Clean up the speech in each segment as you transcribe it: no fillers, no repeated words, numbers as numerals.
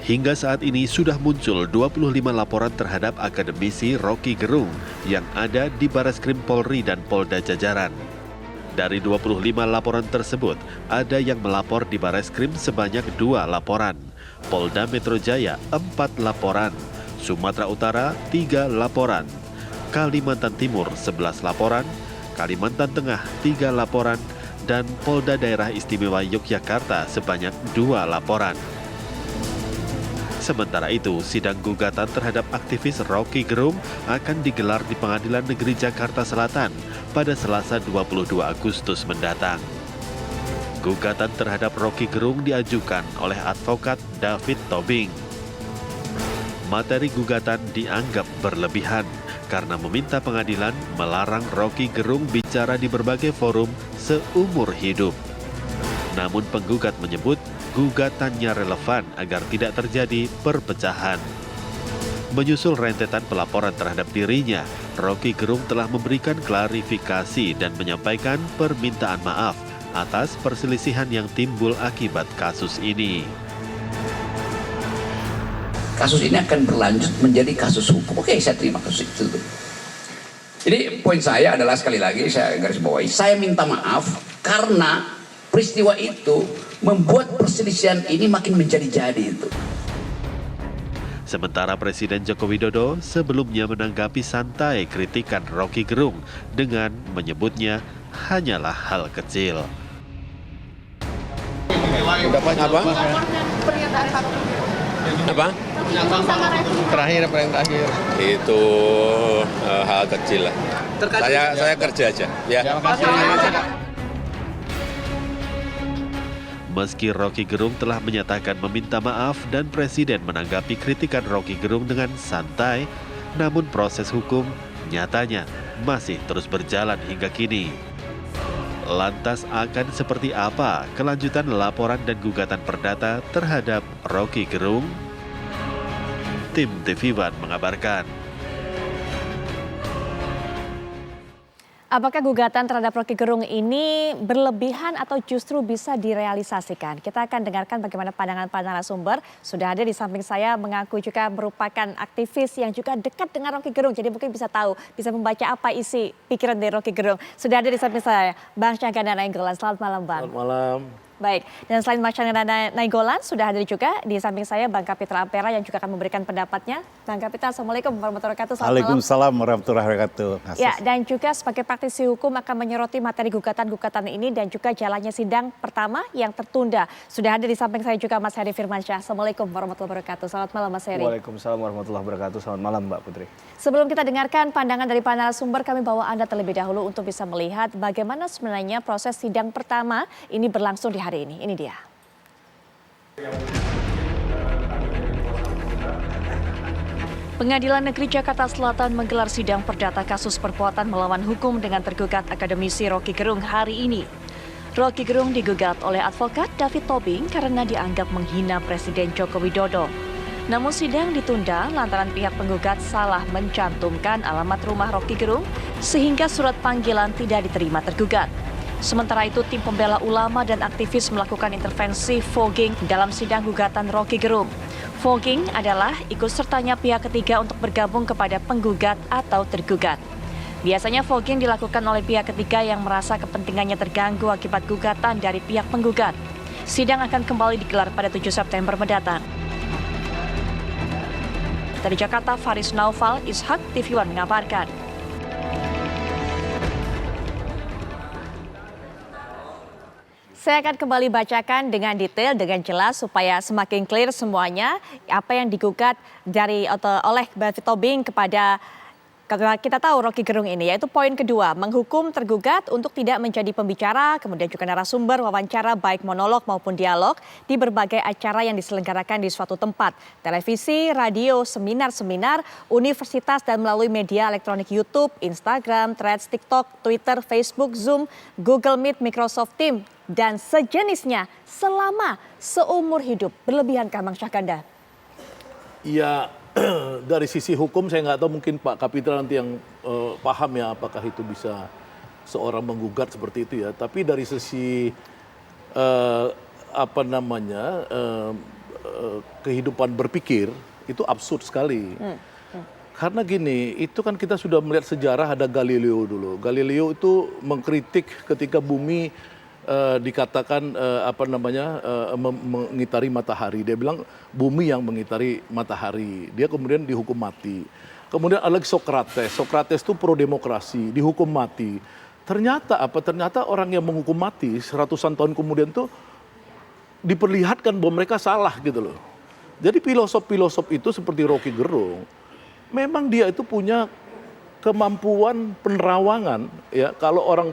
Hingga saat ini sudah muncul 25 laporan terhadap akademisi Rocky Gerung yang ada di Bareskrim Polri dan Polda Jajaran. Dari 25 laporan tersebut, ada yang melapor di Bareskrim sebanyak 2 laporan, Polda Metro Jaya 4 laporan, Sumatera Utara 3 laporan, Kalimantan Timur 11 laporan, Kalimantan Tengah 3 laporan, dan Polda Daerah Istimewa Yogyakarta sebanyak 2 laporan. Sementara itu, sidang gugatan terhadap aktivis Rocky Gerung akan digelar di Pengadilan Negeri Jakarta Selatan pada Selasa 22 Agustus mendatang. Gugatan terhadap Rocky Gerung diajukan oleh advokat David Tobing. Materi gugatan dianggap berlebihan karena meminta pengadilan melarang Rocky Gerung bicara di berbagai forum seumur hidup. Namun penggugat menyebut gugatannya relevan agar tidak terjadi perpecahan. Menyusul rentetan pelaporan terhadap dirinya, Rocky Gerung telah memberikan klarifikasi dan menyampaikan permintaan maaf atas perselisihan yang timbul akibat kasus ini. Kasus ini akan berlanjut menjadi kasus hukum. Oke, saya terima kasus itu. Jadi poin saya adalah, sekali lagi saya garis bawahi, saya minta maaf karena peristiwa itu membuat perselisihan ini makin menjadi-jadi itu. Sementara Presiden Joko Widodo sebelumnya menanggapi santai kritikan Rocky Gerung dengan menyebutnya hanyalah hal kecil. Dapat apa? Apa? Terakhir. Itu hal kecil lah. Saya kerja aja. Ya. Meski Rocky Gerung telah menyatakan meminta maaf dan Presiden menanggapi kritikan Rocky Gerung dengan santai, namun proses hukum nyatanya masih terus berjalan hingga kini. Lantas akan seperti apa kelanjutan laporan dan gugatan perdata terhadap Rocky Gerung? Tim TV One mengabarkan. Apakah gugatan terhadap Rocky Gerung ini berlebihan atau justru bisa direalisasikan? Kita akan dengarkan bagaimana pandangan para narasumber. Sudah ada di samping saya, mengaku juga merupakan aktivis yang juga dekat dengan Rocky Gerung. Jadi mungkin bisa tahu, bisa membaca apa isi pikiran dari Rocky Gerung. Sudah ada di samping saya, Bang Syahganda Nainggolan. Selamat malam, Bang. Selamat malam. Baik, dan selain Bang Syahganda Nainggolan, sudah hadir juga di samping saya Bang Kapitra Ampera yang juga akan memberikan pendapatnya. Bang Kapitra, Assalamualaikum warahmatullahi wabarakatuh. Waalaikumsalam warahmatullahi wabarakatuh. Ya, dan juga sebagai praktisi hukum akan menyoroti materi gugatan-gugatan ini dan juga jalannya sidang pertama yang tertunda. Sudah ada di samping saya juga Mas Heri Firmansyah. Assalamualaikum warahmatullahi wabarakatuh. Selamat malam Mas Heri. Waalaikumsalam warahmatullahi wabarakatuh. Selamat malam Mbak Putri. Sebelum kita dengarkan pandangan dari para narasumber, kami bawa Anda terlebih dahulu untuk bisa melihat bagaimana sebenarnya proses sidang pertama ini berlangsung di hari ini. Ini dia. Pengadilan Negeri Jakarta Selatan menggelar sidang perdata kasus perbuatan melawan hukum dengan tergugat akademisi Rocky Gerung hari ini. Rocky Gerung digugat oleh advokat David Tobing karena dianggap menghina Presiden Joko Widodo. Namun sidang ditunda lantaran pihak penggugat salah mencantumkan alamat rumah Rocky Gerung sehingga surat panggilan tidak diterima tergugat. Sementara itu, tim pembela ulama dan aktivis melakukan intervensi fogging dalam sidang gugatan Rocky Gerung. Fogging adalah ikut sertanya pihak ketiga untuk bergabung kepada penggugat atau tergugat. Biasanya fogging dilakukan oleh pihak ketiga yang merasa kepentingannya terganggu akibat gugatan dari pihak penggugat. Sidang akan kembali digelar pada 7 September mendatang. Dari Jakarta, Faris Naufal, Ishak, TV One mengabarkan. Saya akan kembali bacakan dengan detail, dengan jelas supaya semakin clear semuanya apa yang digugat oleh David Tobing kepada, kita tahu Rocky Gerung ini, yaitu poin kedua, menghukum tergugat untuk tidak menjadi pembicara, kemudian juga narasumber wawancara baik monolog maupun dialog di berbagai acara yang diselenggarakan di suatu tempat, televisi, radio, seminar-seminar, universitas dan melalui media elektronik YouTube, Instagram, Threads, TikTok, Twitter, Facebook, Zoom, Google Meet, Microsoft Teams, dan sejenisnya selama seumur hidup. Berlebihankah Bang Syahganda? Ya, dari sisi hukum saya nggak tahu, mungkin Pak Kapitra nanti yang paham ya apakah itu bisa seorang menggugat seperti itu ya. Tapi dari sisi kehidupan berpikir itu absurd sekali. Karena gini, itu kan kita sudah melihat sejarah ada Galileo dulu. Galileo itu mengkritik ketika bumi dikatakan mengitari matahari. Dia bilang bumi yang mengitari matahari. Dia kemudian dihukum mati. Kemudian ada lagi Socrates. Socrates itu pro demokrasi, dihukum mati. Ternyata orang yang menghukum mati seratusan tahun kemudian tuh diperlihatkan bahwa mereka salah gitu loh. Jadi filosof-filosof itu seperti Rocky Gerung, memang dia itu punya kemampuan penerawangan ya. Kalau orang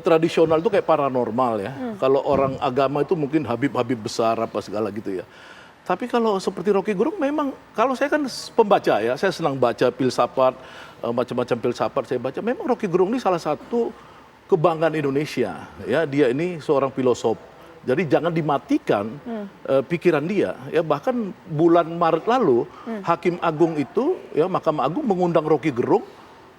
tradisional itu kayak paranormal ya. Kalau orang agama itu mungkin habib-habib besar apa segala gitu ya. Tapi kalau seperti Rocky Gerung memang, kalau saya kan pembaca ya, saya senang baca filsafat, macam-macam filsafat saya baca. Memang Rocky Gerung ini salah satu kebanggaan Indonesia ya. Dia ini seorang filosof. Jadi jangan dimatikan pikiran dia. Ya bahkan bulan Maret lalu Hakim Agung itu ya, Mahkamah Agung mengundang Rocky Gerung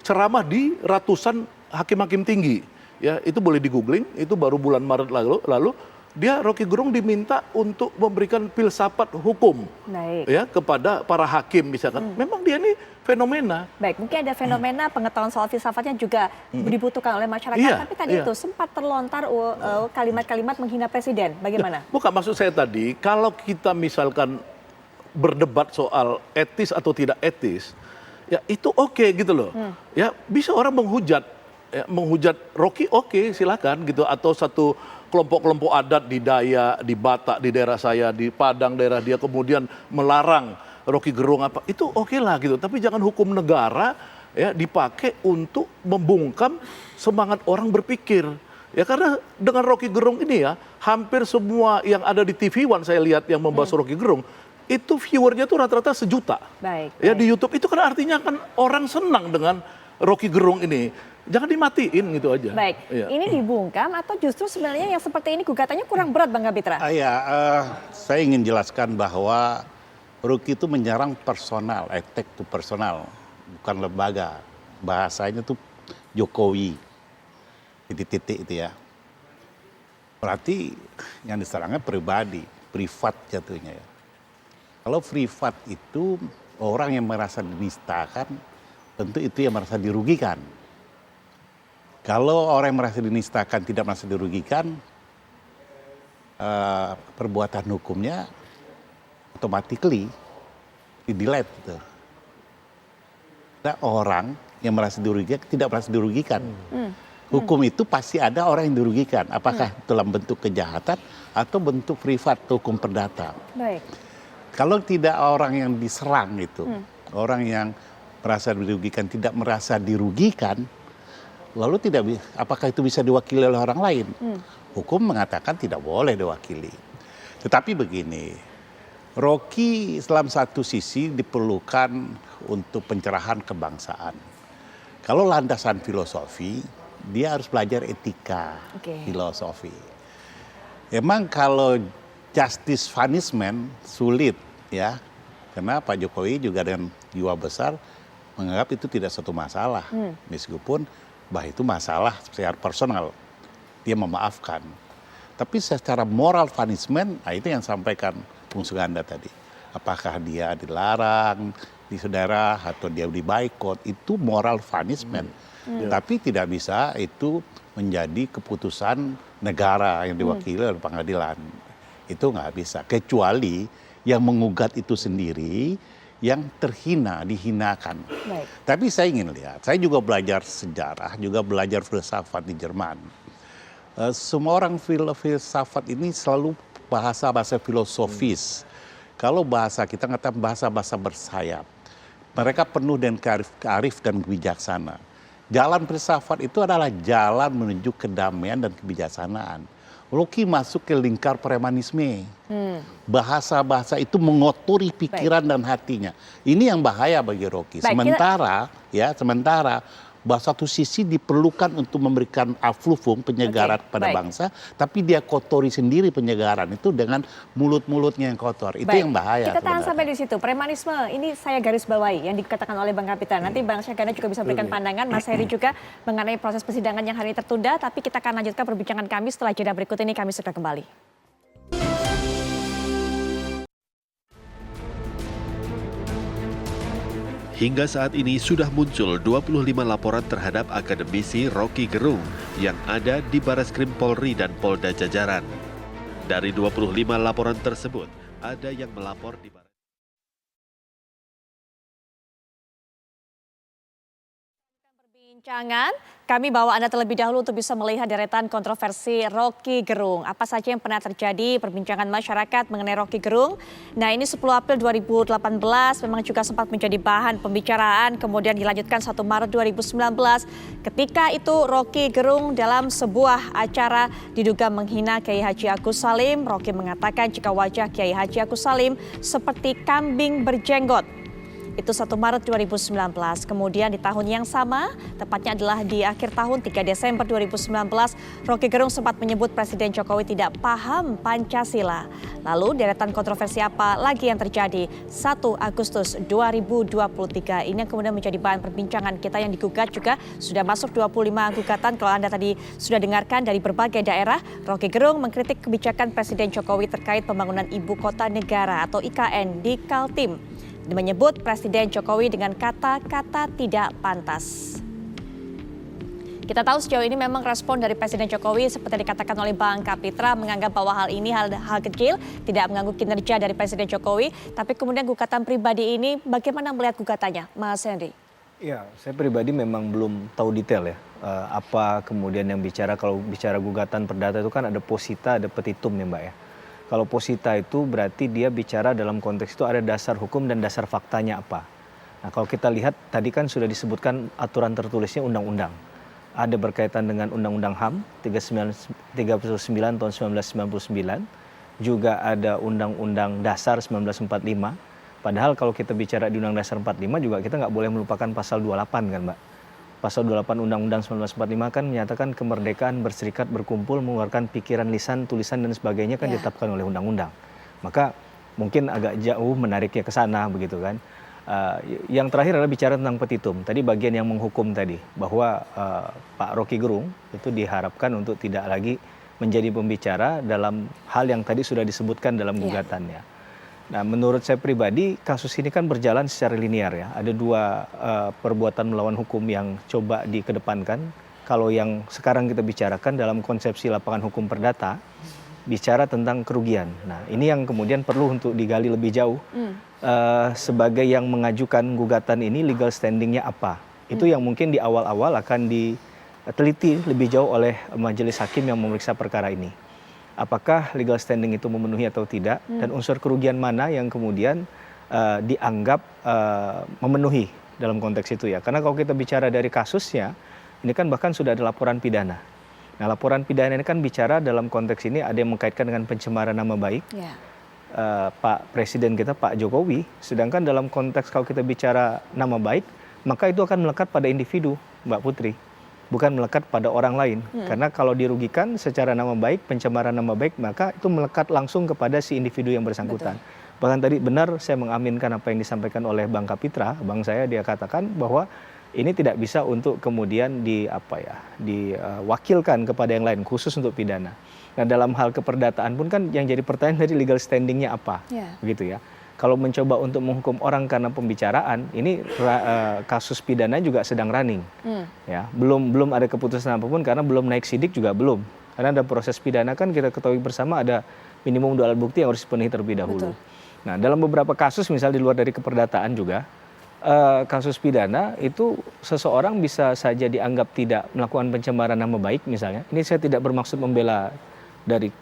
ceramah di ratusan hakim-hakim tinggi. Ya itu boleh di-googling, itu baru bulan Maret lalu dia Rocky Gerung diminta untuk memberikan filsafat hukum. Baik. Ya kepada para hakim misalkan. Memang dia ini fenomena. Baik, mungkin ada fenomena pengetahuan soal filsafatnya juga dibutuhkan oleh masyarakat. Iya, tapi tadi itu sempat terlontar kalimat-kalimat menghina presiden. Bagaimana? Bukan, maksud saya tadi, kalau kita misalkan berdebat soal etis atau tidak etis, ya itu oke gitu loh. Ya bisa orang menghujat, ya, menghujat Rocky oke, silakan gitu, atau satu kelompok-kelompok adat di Dayak, di Batak, di daerah saya, di Padang daerah dia kemudian melarang Rocky Gerung apa, itu oke lah gitu. Tapi jangan hukum negara ya dipakai untuk membungkam semangat orang berpikir. Ya karena dengan Rocky Gerung ini ya, hampir semua yang ada di TV One saya lihat yang membahas Rocky Gerung, itu viewernya tuh rata-rata 1 juta. Baik. Ya di YouTube itu kan artinya kan orang senang dengan Rocky Gerung ini. Jangan dimatiin gitu aja. Baik, ya. Ini dibungkam atau justru sebenarnya yang seperti ini gugatannya kurang berat Bang Kapitra? Saya ingin jelaskan bahwa Rocky itu menyerang personal, attack to personal, bukan lembaga. Bahasanya tuh Jokowi, titik-titik itu ya. Berarti yang diserangnya pribadi, privat jatuhnya ya. Kalau privat itu orang yang merasa dinistakan, tentu itu yang merasa dirugikan. Kalau orang yang merasa dinistakan tidak merasa dirugikan, perbuatan hukumnya automatically di-delete gitu. Ada orang yang merasa dirugikan tidak merasa dirugikan. Hukum itu pasti ada orang yang dirugikan, apakah dalam bentuk kejahatan atau bentuk privat, hukum perdata. Baik. Kalau tidak orang yang diserang itu, orang yang merasa dirugikan tidak merasa dirugikan, lalu apakah itu bisa diwakili oleh orang lain? Hukum mengatakan tidak boleh diwakili. Tetapi begini, Rocky dalam satu sisi diperlukan untuk pencerahan kebangsaan. Kalau landasan filosofi, dia harus belajar etika filosofi. Emang kalau justice punishment sulit ya, karena Pak Jokowi juga dengan jiwa besar menganggap itu tidak satu masalah, meskipun itu masalah secara personal, dia memaafkan. Tapi secara moral punishment, itu yang sampaikan Bung Suganda tadi. Apakah dia dilarang di saudara atau dia diboikot, itu moral punishment. Tapi tidak bisa itu menjadi keputusan negara yang diwakili oleh pengadilan. Itu nggak bisa, kecuali yang mengugat itu sendiri yang dihinakan. Baik. Tapi saya ingin lihat, saya juga belajar sejarah, juga belajar filsafat di Jerman. Semua orang filsafat ini selalu bahasa-bahasa filosofis. Kalau bahasa kita katakan bahasa-bahasa bersayap. Mereka penuh dengan kearif dan kebijaksana. Jalan filsafat itu adalah jalan menuju kedamaian dan kebijaksanaan. Rocky masuk ke lingkar premanisme. Bahasa-bahasa itu mengotori pikiran dan hatinya. Ini yang bahaya bagi Rocky. Sementara bahwa satu sisi diperlukan untuk memberikan aflufung penyegaran kepada bangsa, tapi dia kotori sendiri penyegaran itu dengan mulut-mulutnya yang kotor. Itu yang bahaya. Kita tahan sampai di situ. Premanisme ini saya garis bawahi yang dikatakan oleh Bang Kapitra. Nanti Bang Syagana juga bisa berikan pandangan, Mas Heri juga mengenai proses persidangan yang hari ini tertunda. Tapi kita akan lanjutkan perbincangan kami setelah jeda berikut ini. Kami segera kembali. Hingga saat ini sudah muncul 25 laporan terhadap akademisi Rocky Gerung yang ada di Bareskrim Polri dan Polda Jajaran. Dari 25 laporan tersebut, ada yang melapor di Perbincangan, kami bawa Anda terlebih dahulu untuk bisa melihat deretan kontroversi Rocky Gerung. Apa saja yang pernah terjadi perbincangan masyarakat mengenai Rocky Gerung. Nah, ini 10 April 2018 memang juga sempat menjadi bahan pembicaraan, kemudian dilanjutkan 1 Maret 2019. Ketika itu Rocky Gerung dalam sebuah acara diduga menghina Kiai Haji Agus Salim. Rocky mengatakan jika wajah Kiai Haji Agus Salim seperti kambing berjenggot. Itu 1 Maret 2019. Kemudian di tahun yang sama, tepatnya adalah di akhir tahun 3 Desember 2019, Rocky Gerung sempat menyebut Presiden Jokowi tidak paham Pancasila. Lalu deretan kontroversi apa lagi yang terjadi? 1 Agustus 2023 ini yang kemudian menjadi bahan perbincangan kita yang digugat juga sudah masuk 25 gugatan. Kalau Anda tadi sudah dengarkan dari berbagai daerah, Rocky Gerung mengkritik kebijakan Presiden Jokowi terkait pembangunan Ibu Kota Negara atau IKN di Kaltim. Menyebut Presiden Jokowi dengan kata-kata tidak pantas. Kita tahu sejauh ini memang respon dari Presiden Jokowi seperti dikatakan oleh Bang Kapitra menganggap bahwa hal ini hal kecil, tidak mengganggu kinerja dari Presiden Jokowi. Tapi kemudian gugatan pribadi ini bagaimana melihat gugatannya, Mas Henry? Ya, saya pribadi memang belum tahu detail ya. Apa kemudian yang bicara, kalau bicara gugatan perdata itu kan ada posita, ada petitum ya Mbak ya. Kalau posita itu berarti dia bicara dalam konteks itu ada dasar hukum dan dasar faktanya apa. Nah kalau kita lihat tadi kan sudah disebutkan aturan tertulisnya undang-undang. Ada berkaitan dengan Undang-Undang HAM 39 tahun 1999. Juga ada Undang-Undang Dasar 1945. Padahal kalau kita bicara di Undang-Undang Dasar 45 juga kita nggak boleh melupakan pasal 28 kan Mbak. Pasal 28 Undang-Undang 1945 kan menyatakan kemerdekaan berserikat, berkumpul, mengeluarkan pikiran, lisan, tulisan dan sebagainya kan ditetapkan oleh undang-undang. Maka mungkin agak jauh menariknya ke sana begitu kan. Yang terakhir adalah bicara tentang petitum. Tadi bagian yang menghukum tadi bahwa Pak Rocky Gerung itu diharapkan untuk tidak lagi menjadi pembicara dalam hal yang tadi sudah disebutkan dalam gugatannya. Nah, menurut saya pribadi kasus ini kan berjalan secara linear ya. Ada 2 perbuatan melawan hukum yang coba dikedepankan. Kalau yang sekarang kita bicarakan dalam konsepsi lapangan hukum perdata, bicara tentang kerugian. Nah, ini yang kemudian perlu untuk digali lebih jauh. Sebagai yang mengajukan gugatan ini legal standingnya apa? Itu yang mungkin di awal-awal akan diteliti lebih jauh oleh majelis hakim yang memeriksa perkara ini. Apakah legal standing itu memenuhi atau tidak, dan unsur kerugian mana yang kemudian dianggap memenuhi dalam konteks itu ya. Karena kalau kita bicara dari kasusnya, ini kan bahkan sudah ada laporan pidana. Nah laporan pidana ini kan bicara dalam konteks ini ada yang mengkaitkan dengan pencemaran nama baik Pak Presiden kita, Pak Jokowi. Sedangkan dalam konteks kalau kita bicara nama baik, maka itu akan melekat pada individu, Mbak Putri. Bukan melekat pada orang lain. Karena kalau dirugikan secara nama baik, pencemaran nama baik, maka itu melekat langsung kepada si individu yang bersangkutan. Betul. Bahkan tadi benar saya mengaminkan apa yang disampaikan oleh Bang Kapitra, Bang saya, dia katakan bahwa ini tidak bisa untuk kemudian diwakilkan kepada yang lain, khusus untuk pidana. Nah dalam hal keperdataan pun kan yang jadi pertanyaan dari legal standingnya apa, begitu ya. Kalau mencoba untuk menghukum orang karena pembicaraan, ini kasus pidana juga sedang running, ya belum ada keputusan apapun karena belum naik sidik juga belum. Karena ada proses pidana kan kita ketahui bersama ada minimum 2 alat bukti yang harus dipenuhi terlebih dahulu. Betul. Nah dalam beberapa kasus misalnya di luar dari keperdataan juga kasus pidana itu seseorang bisa saja dianggap tidak melakukan pencemaran nama baik misalnya. Ini saya tidak bermaksud membela dari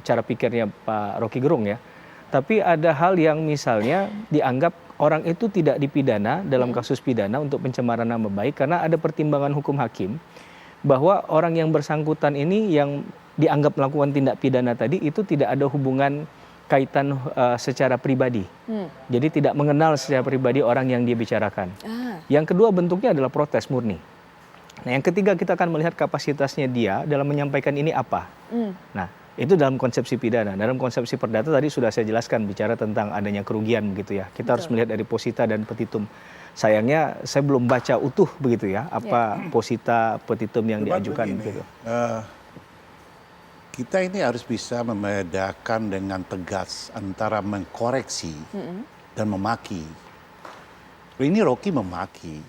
cara pikirnya Pak Rocky Gerung ya. Tapi ada hal yang misalnya dianggap orang itu tidak dipidana dalam kasus pidana untuk pencemaran nama baik karena ada pertimbangan hukum hakim bahwa orang yang bersangkutan ini yang dianggap melakukan tindak pidana tadi itu tidak ada hubungan kaitan secara pribadi. Jadi tidak mengenal secara pribadi orang yang dia bicarakan. Yang kedua bentuknya adalah protes murni. Nah yang ketiga kita akan melihat kapasitasnya dia dalam menyampaikan ini apa. Nah itu dalam konsepsi pidana. Dalam konsepsi perdata tadi sudah saya jelaskan bicara tentang adanya kerugian begitu ya. Kita harus melihat dari posita dan petitum. Sayangnya saya belum baca utuh begitu ya apa posita petitum yang diajukan begitu. Kita ini harus bisa membedakan dengan tegas antara mengkoreksi dan memaki. Ini Rocky memaki.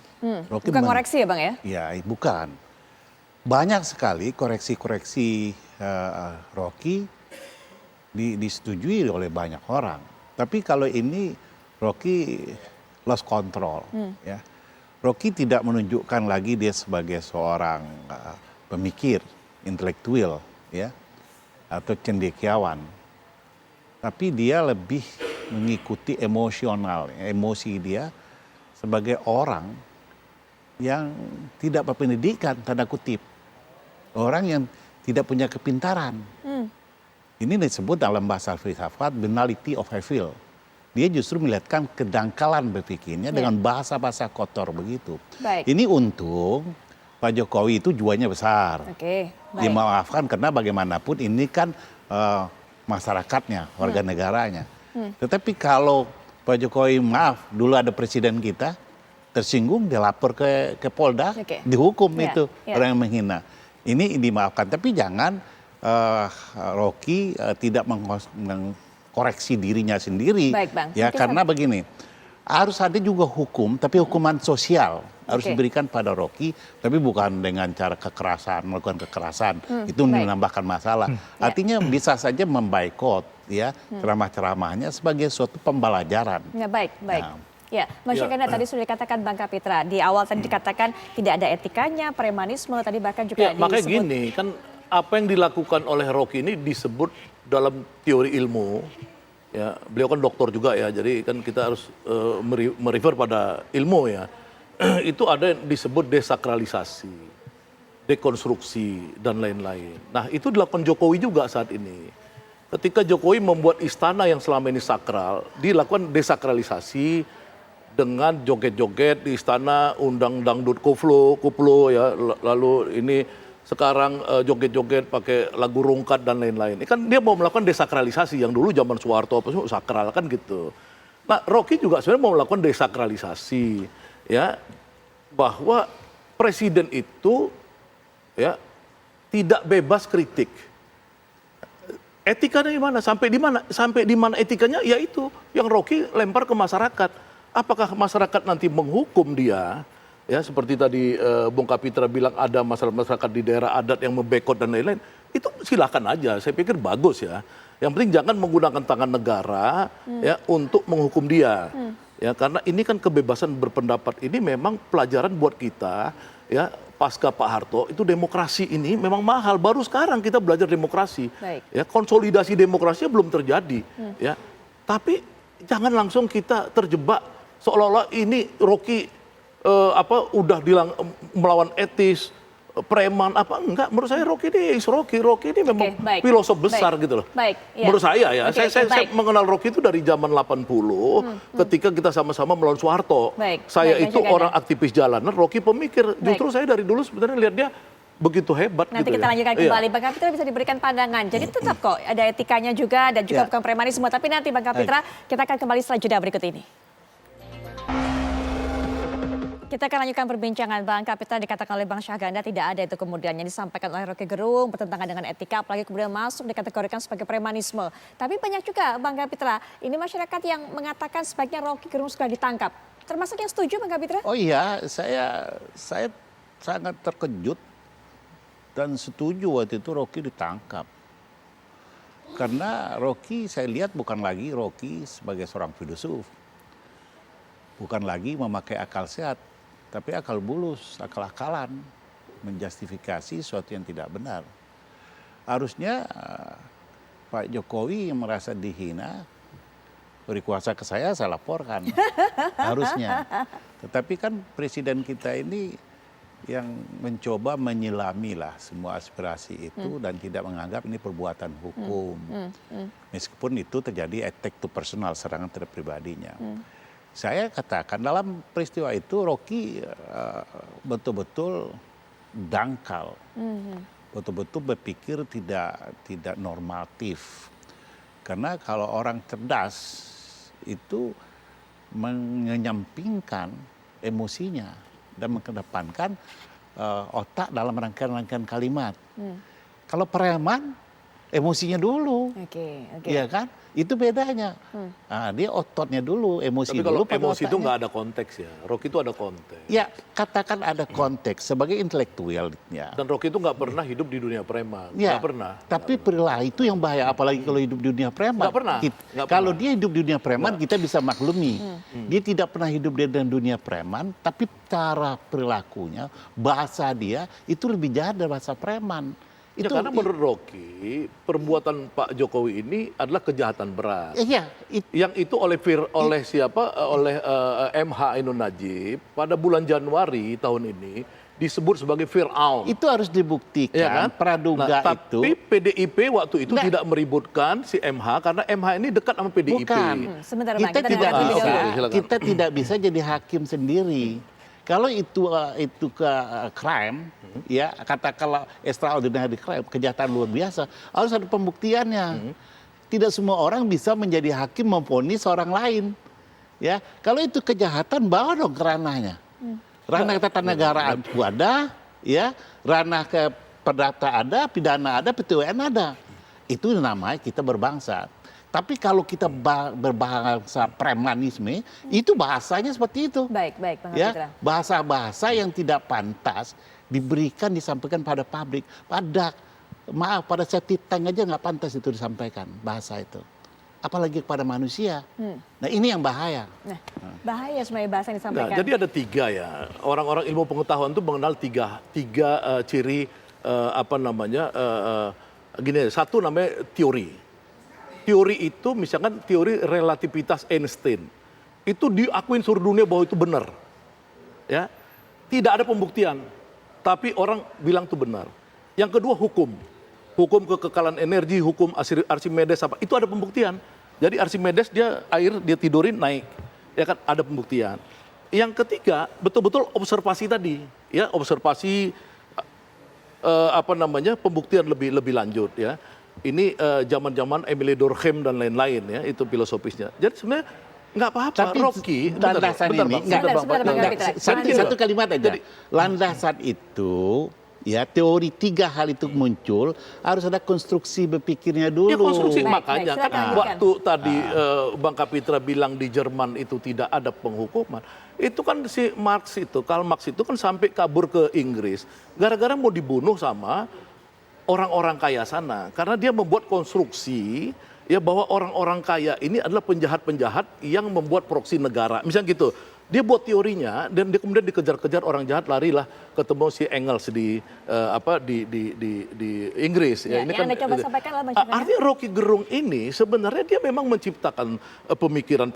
Rocky Bukan koreksi ya Bang ya? Ya, bukan. Banyak sekali koreksi-koreksi Rocky disetujui oleh banyak orang. Tapi kalau ini Rocky lost control, ya. Rocky tidak menunjukkan lagi dia sebagai seorang pemikir, intelektual, ya, atau cendekiawan. Tapi dia lebih mengikuti emosi dia sebagai orang yang tidak berpendidikan, tanda kutip. Orang yang tidak punya kepintaran. Ini disebut dalam bahasa filsafat banality of evil. Dia justru melihatkan kedangkalan berpikirnya dengan bahasa-bahasa kotor begitu. Baik. Ini untung Pak Jokowi itu juanya besar. Oke, baik. Dimaafkan karena bagaimanapun ini kan masyarakatnya, warga negaranya. Tetapi kalau Pak Jokowi maaf, dulu ada presiden kita tersinggung, dia lapor ke Polda, dihukum itu orang yang menghina. Ini dimaafkan, tapi jangan Rocky tidak mengkoreksi dirinya sendiri. Baik, Bang. Ya, karena begini, harus ada juga hukum, tapi hukuman sosial harus diberikan pada Rocky, tapi bukan dengan cara kekerasan, melakukan kekerasan. Itu menambahkan masalah. Artinya bisa saja memboikot ya ceramah-ceramahnya sebagai suatu pembelajaran. Ya, baik. Ya, Mas Syahganda tadi sudah dikatakan Bang Kapitra, di awal tadi dikatakan tidak ada etikanya, premanisme, tadi bahkan juga disebut. Makanya gini, kan apa yang dilakukan oleh Rocky ini disebut dalam teori ilmu, ya beliau kan doktor juga ya, jadi kan kita harus merefer pada ilmu ya. Itu ada yang disebut desakralisasi, dekonstruksi, dan lain-lain. Nah itu dilakukan Jokowi juga saat ini. Ketika Jokowi membuat istana yang selama ini sakral, dilakukan desakralisasi dengan joget-joget di istana, undang dangdut koplo ya, lalu ini sekarang joget-joget pakai lagu rungkat dan lain-lain. Ini kan dia mau melakukan desakralisasi yang dulu zaman Soeharto apa semua sakral kan gitu. Nah, Rocky juga sebenarnya mau melakukan desakralisasi ya, bahwa presiden itu ya tidak bebas kritik. Etikanya di mana? Sampai di mana? Sampai di mana etikanya? Yaitu yang Rocky lempar ke masyarakat. Apakah masyarakat nanti menghukum dia? Ya seperti tadi Bung Kapitra bilang ada masyarakat di daerah adat yang membekot dan lain-lain. Itu silakan aja. Saya pikir bagus ya. Yang penting jangan menggunakan tangan negara ya untuk menghukum dia. Ya karena ini kan kebebasan berpendapat ini memang pelajaran buat kita ya. Pasca Pak Harto itu demokrasi ini memang mahal. Baru sekarang kita belajar demokrasi. Baik. Ya konsolidasi demokrasinya belum terjadi. Ya tapi jangan langsung kita terjebak seolah-olah ini Rocky udah bilang melawan etis, preman apa enggak? Menurut saya Rocky ini memang filosof besar gitu loh. Baik, ya. Menurut saya ya, saya mengenal Rocky itu dari zaman 80 ketika kita sama-sama melawan Soeharto. Saya itu orang aktivis jalanan, Rocky pemikir. Justru saya dari dulu sebenarnya lihat dia begitu hebat. Nanti gitu kita lanjutkan kembali. Bang Kapitra bisa diberikan pandangan. Jadi tetap kok ada etikanya juga dan juga bukan premanisme. Tapi nanti Bang Kapitra kita akan kembali setelah jeda berikut ini. Kita akan lanjutkan perbincangan. Bang Kapitra, dikatakan oleh Bang Syahganda tidak ada itu kemudian yang disampaikan oleh Rocky Gerung bertentangan dengan etika, apalagi kemudian masuk dikategorikan sebagai premanisme. Tapi banyak juga Bang Kapitra, ini masyarakat yang mengatakan sebaiknya Rocky Gerung sudah ditangkap. Termasuk yang setuju Bang Kapitra? Oh iya, saya sangat terkejut dan setuju waktu itu Rocky ditangkap. Karena Rocky saya lihat bukan lagi Rocky sebagai seorang filosof. Bukan lagi memakai akal sehat. Tapi akal bulus, akal-akalan, menjustifikasi sesuatu yang tidak benar. Harusnya Pak Jokowi yang merasa dihina, beri kuasa ke saya laporkan. Harusnya. Tetapi kan presiden kita ini yang mencoba menyelami lah semua aspirasi itu dan tidak menganggap ini perbuatan hukum. Meskipun itu terjadi attack to personal, serangan terhadap pribadinya. Saya katakan dalam peristiwa itu Rocky betul-betul dangkal, betul-betul berpikir tidak normatif. Karena kalau orang cerdas itu menyampingkan emosinya dan mengedepankan otak dalam rangkaian-rangkaian kalimat. Kalau preman emosinya dulu. Oke. Iya kan? Itu bedanya. Nah, dia ototnya dulu, emosi Tapi kalau dulu. emosi itu nggak ada konteks ya. Rocky itu ada konteks. Ya, katakan ada konteks sebagai intelektualnya. Dan Rocky itu nggak pernah hidup di dunia preman. Ya, Nggak pernah. tapi perilaku itu yang bahaya, apalagi kalau hidup di dunia preman. Nggak pernah. Kalau dia hidup di dunia preman, kita bisa maklumi. Dia tidak pernah hidup di dalam dunia preman, tapi cara perilakunya, bahasa dia itu lebih jahat dari bahasa preman. Ya, karena menurut Rocky, perbuatan Pak Jokowi ini adalah kejahatan berat. Iya, Yang itu oleh siapa? Oleh MH Ainun Najib pada bulan Januari tahun ini disebut sebagai Fir'aun. itu harus dibuktikan. Ya kan? Praduga itu. Tapi PDIP waktu itu tidak meributkan si MH karena MH ini dekat sama PDIP. Bukan. Sebentar, Bang, Kita kita tidak dengarkan bisa. dulu. Silakan. Kita tidak bisa jadi hakim sendiri. Kalau itu ke crime, ya katakanlah extraordinary crime, kejahatan luar biasa, harus ada pembuktiannya. Tidak semua orang bisa menjadi hakim memvonis orang lain. Ya, kalau itu kejahatan, bawa dong ke ranahnya. Ranah ketatanegaraan itu ada, ya, ranah ke perdata ada, pidana ada, PT UN ada. Itu namanya kita berbangsa. Tapi kalau kita berbahasa premanisme, itu bahasanya seperti itu. Baik, Bang Kapitra. Ya, bahasa-bahasa yang tidak pantas disampaikan pada publik. Pada septic tank aja nggak pantas itu disampaikan bahasa itu. Apalagi kepada manusia. Nah, ini yang bahaya. Nah, bahaya sebenarnya bahasa yang disampaikan. Nah, jadi ada tiga ya. Orang-orang ilmu pengetahuan itu mengenal tiga ciri gini. Satu namanya teori. Teori itu misalkan teori relativitas Einstein. Itu diakuin seluruh dunia bahwa itu benar. Ya. Tidak ada pembuktian. Tapi orang bilang itu benar. Yang kedua hukum. Hukum kekekalan energi, hukum Archimedes apa. Itu ada pembuktian. Jadi Archimedes dia tidurin naik. Ya kan ada pembuktian. Yang ketiga betul-betul observasi tadi. Ya, observasi pembuktian lebih lanjut ya. Ini zaman-zaman Emile Durkheim dan lain-lain ya, itu filosofisnya. Jadi sebenarnya nggak apa-apa. Tapi Rocky, landasan ini satu kalimat aja. Jadi, landasan itu, ya teori tiga hal itu muncul, harus ada konstruksi berpikirnya dulu. ya konstruksi Baik, makanya silakan kan lanjutkan. waktu tadi Bang Kapitra bilang di Jerman itu tidak ada penghukuman. Itu kan si Karl Marx itu kan sampai kabur ke Inggris gara-gara mau dibunuh sama orang-orang kaya sana, karena dia membuat konstruksi ya bahwa orang-orang kaya ini adalah penjahat-penjahat yang membuat proksi negara. Misalnya gitu. Dia buat teorinya dan dia kemudian dikejar-kejar orang jahat, larilah ketemu si Engels di Inggris Ya, ya. Ini yang kan Anda coba sampaikan lah, Bang Syahganda. artinya Rocky Gerung ini sebenarnya dia memang menciptakan pemikiran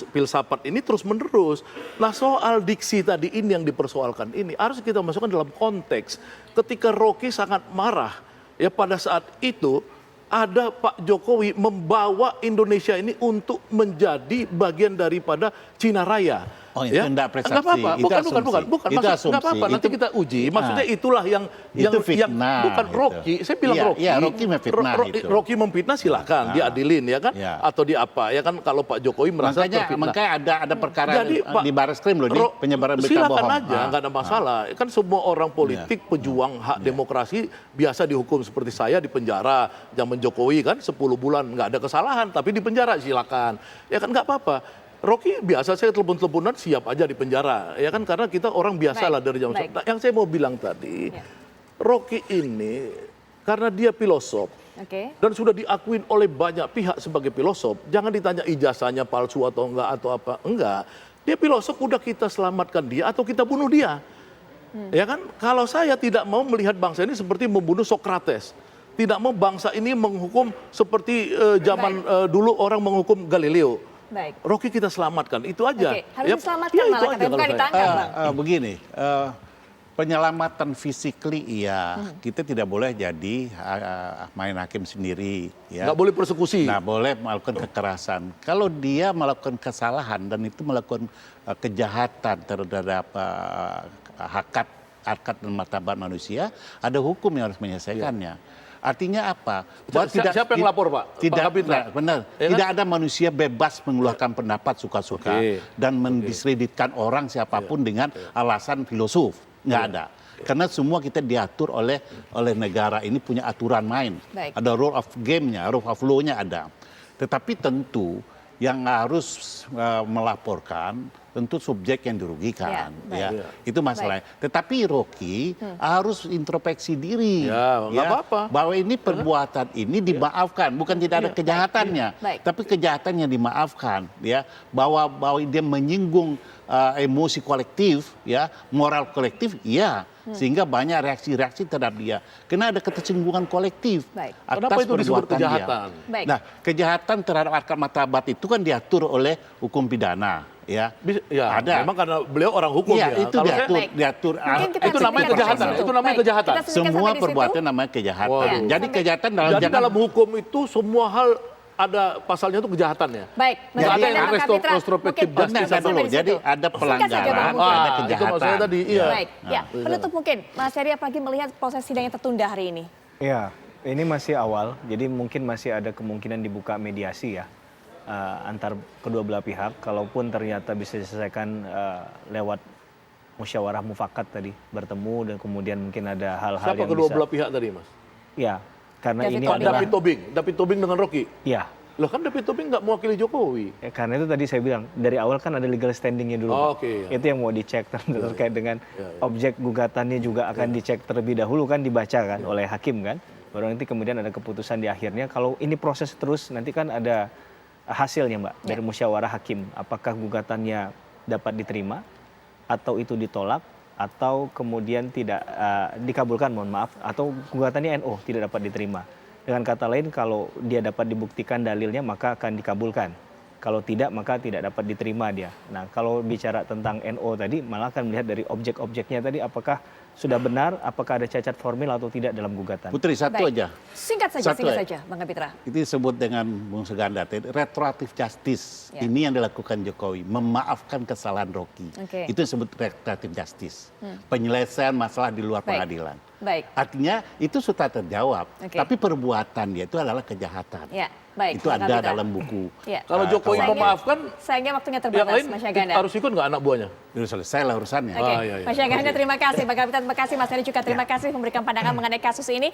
filsafat ini terus-menerus. Nah, soal diksi tadi ini yang dipersoalkan ini harus kita masukkan dalam konteks ketika Rocky sangat marah ya pada saat itu ada Pak Jokowi membawa Indonesia ini untuk menjadi bagian daripada Cina Raya. Oh, itu enggak persepsi. Nggak apa-apa. Itu Bukan. Itu Maksud, asumsi. nggak apa-apa. Nanti kita uji. Maksudnya itulah yang fitnah, bukan gitu. Rocky. Saya bilang Iya, Rocky. iya, Rocky memfitnah itu. Rocky memfitnah silakan, diadilin ya kan? Iya. Atau di apa ya kan? Kalau Pak Jokowi merasa terfitnah. Makanya ada perkara Jadi, Pak, di Barreskrim loh nih, penyebaran berita bohong. silakan aja, nggak ada masalah. Kan semua orang politik, pejuang hak demokrasi biasa dihukum seperti saya di penjara. Zaman Jokowi kan 10 bulan nggak ada kesalahan, tapi di penjara silakan. Ya kan nggak apa-apa. Rocky biasa saya telepon-teleponan siap aja di penjara. Ya kan karena kita orang biasa lah dari zaman. Nah, yang saya mau bilang tadi, Rocky ini karena dia filosof. Dan sudah diakuin oleh banyak pihak sebagai filosof. Jangan ditanya ijazahnya palsu atau enggak atau apa. Enggak. Dia filosof, udah kita selamatkan dia atau kita bunuh dia. Ya kan? Kalau saya tidak mau melihat bangsa ini seperti membunuh Socrates. Tidak mau bangsa ini menghukum seperti zaman dulu orang menghukum Galileo. Baik. Rocky kita selamatkan, itu aja. Oke, harus diselamatkan malah, katanya bukan ditangkap, Bang. Begini, penyelamatan physically iya, kita tidak boleh jadi main hakim sendiri. Ya. Nggak boleh persekusi. Nggak boleh melakukan kekerasan. Kalau dia melakukan kesalahan dan itu melakukan kejahatan terhadap harkat dan martabat manusia, ada hukum yang harus menyelesaikannya. Artinya apa? Siapa yang lapor, Pak? Tidak, Pak Kapitra? benar. Ya kan? Tidak ada manusia bebas mengeluarkan pendapat suka-suka dan mendiskreditkan orang siapapun dengan alasan filosof. Nggak ada. Karena semua kita diatur oleh negara ini punya aturan main. Baik. Ada rule of game-nya, rule of law-nya ada. Tetapi tentu yang harus melaporkan tentu subjek yang dirugikan, Ya, ya. Itu masalahnya. Tetapi Rocky harus introspeksi diri, Ya, nggak apa-apa. bahwa ini perbuatan ini dimaafkan, bukan tidak ada kejahatannya, Baik. tapi kejahatannya dimaafkan, ya. Bahwa dia menyinggung emosi kolektif, ya, moral kolektif, ya. Sehingga banyak reaksi-reaksi terhadap dia. Karena ada ketersinggungan kolektif Baik. atas Kenapa itu disebut perbuatan dia. kejahatan? Baik. Nah, kejahatan terhadap harkat martabat itu kan diatur oleh hukum pidana, ya. Ya, Ada. memang karena beliau orang hukum Iya, ya. itu Kalau saya- Baik. diatur. Mungkin kita itu namanya selesaikan kejahatan, sampai situ. itu namanya Baik, kejahatan. kita selesaikan Semua sampai di situ. perbuatan namanya kejahatan. Waduh. Jadi kejahatan dalam Jadi jangan dalam hukum itu semua hal ada pasalnya itu kejahatannya. Baik, Nggak ada yang Bang Kapitra, retrospektif mungkin justice sampai dulu. di situ. Jadi ada Singkat saja, pelanggaran, Bang, mungkin. ada Itu kejahatan. maksudnya tadi, iya. Baik, ya. Penutup mungkin, Mas Heri apalagi melihat proses sidang yang tertunda hari ini. Ya, ini masih awal, jadi mungkin masih ada kemungkinan dibuka mediasi ya antar kedua belah pihak. Kalaupun ternyata bisa diselesaikan lewat musyawarah mufakat tadi, bertemu dan kemudian mungkin ada hal-hal Siapa yang kedua bisa. belah pihak tadi, Mas? Ya, karena David ini Tobing. adalah. David Tobing dengan Rocky. Ya, Loh kan David Tobing nggak mewakili Jokowi. karena itu tadi saya bilang dari awal kan ada legal standingnya dulu. Oh, Pak. oke, ya. Itu yang mau dicek terkait dengan objek gugatannya juga akan dicek terlebih dahulu kan dibaca kan oleh hakim kan. Baru nanti kemudian ada keputusan di akhirnya. Kalau ini proses terus nanti kan ada hasilnya Mbak dari musyawarah hakim. Apakah gugatannya dapat diterima atau itu ditolak atau kemudian tidak dikabulkan mohon maaf atau gugatannya NO tidak dapat diterima. Dengan kata lain kalau dia dapat dibuktikan dalilnya maka akan dikabulkan. Kalau tidak maka tidak dapat diterima dia. Nah kalau bicara tentang NO tadi malah akan melihat dari objek-objeknya tadi apakah sudah benar, apakah ada cacat formil atau tidak dalam gugatan. Putri, satu Baik. aja. Singkat Satu saja, Bang Kapitra. Itu disebut dengan Bung Suganda, retroactive justice. Ya. Ini yang dilakukan Jokowi, memaafkan kesalahan Rocky. Oke. Itu disebut retroactive justice. Penyelesaian masalah di luar Baik. pengadilan. Baik. Artinya itu sudah terjawab, Oke. tapi perbuatan dia itu adalah kejahatan. Ya, baik. Itu Bang ada Kapitra. dalam buku. Ya. Kalau Jokowi Sayangnya- memaafkan, sayangnya waktunya yang terbatas, lain Mas Syaganda. harus ikut nggak anak buahnya? Itu selesai lah urusannya. Oke, Ah, iya, iya. Mas Syaganda terima kasih, Bang Kapitra terima kasih, Mas Heri juga terima kasih memberikan pandangan mengenai kasus ini.